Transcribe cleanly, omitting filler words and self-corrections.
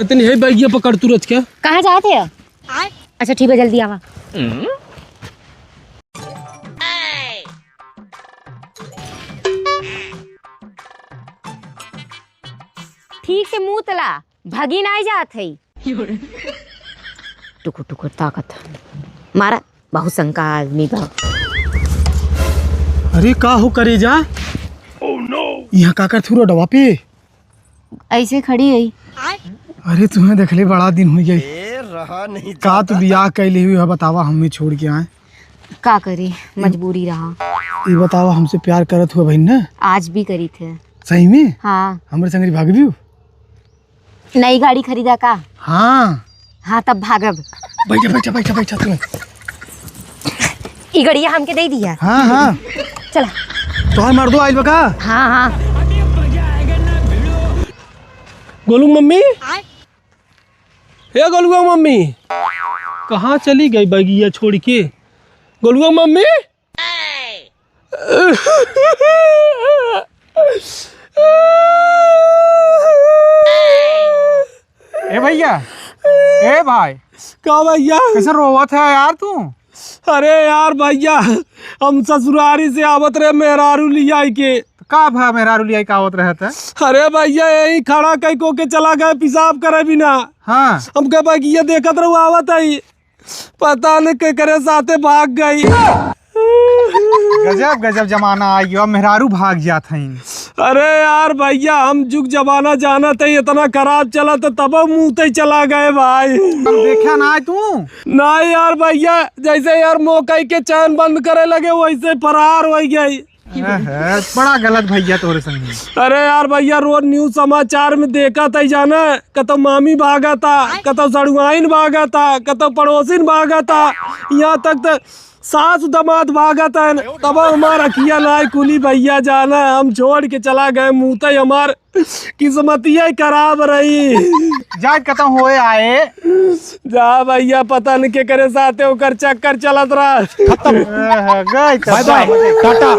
इतनी है बैगिया पकड़ तुरंत क्या? कहाँ जाते हो? अच्छा ठीक है जल्दी आवा। ठीक से मुंह तला भगी नहीं जात है। टुकुर टुकुर ताकत मारा बहुत शंका आदमी बा। अरे का हो करे जा? यहाँ का कर थूरो डवा पे ऐसे खड़ी है। अरे तुम्हें देखले बड़ा दिन हो गई रहा नहीं का तू बियाह कैली हुई है बतावा हमें छोड़ के आए का करे मजबूरी रहा। ये बतावा हमसे प्यार करत हुआ बहन ना? आज भी करी थे। सही में? हाँ। हमारे संग भाग भी नई गाड़ी खरीदा का? हाँ हाँ तब भागब। बैठा बैठा बैठा बैठा तुम्हें ई गड़िया हमके दे दिया। हाँ हाँ चला तो मार दो आइल बका। हाँ हाँ गोलू मम्मी हे गोलुआ मम्मी कहाँ चली गई बैगिया छोड़ के? गोलुआ मम्मी ए भैया ए भाई का भैया कैसे रोवत है यार तू? अरे यार भैया हम ससुरारी से आवत रहे मेहरारू लिया के का भा मेरा रुलिया का आवत रहता है? अरे भैया यही खड़ा कई को के चला गए पेशाब करे बिना। हाँ हम कह भैया देखत रहो आवत आई पता नहीं के करे साथे भाग गई। गजब गजब जमाना आ गया मेहरारू भाग जात है। अरे यार भैया हम जुग जमाना जाना था इतना खराब चला तो तब मुँह ते चला गए भाई। हम देखा ना तू? नहीं यार भैया जैसे यार मौका के चैन बंद करे लगे वैसे फरार हो गई। बड़ा गलत भैया तोरे संग। अरे यार भैया रोज न्यूज समाचार में देखा था जाना कतो मामी भागा था कतो सड़ुआइन भागा था कतो पड़ोसिन भागा था यहाँ तक तो सास दमाद भागा था। तब हमारा किया ना कुली भैया जाना हम छोड़ के चला गए मुँह हमार किस्मतिया खराब रही। जा खत्म होए आए जा भैया पता नहीं के करे साथे होकर चक्कर चलत रहा। खत्म गए। Bye bye Tata.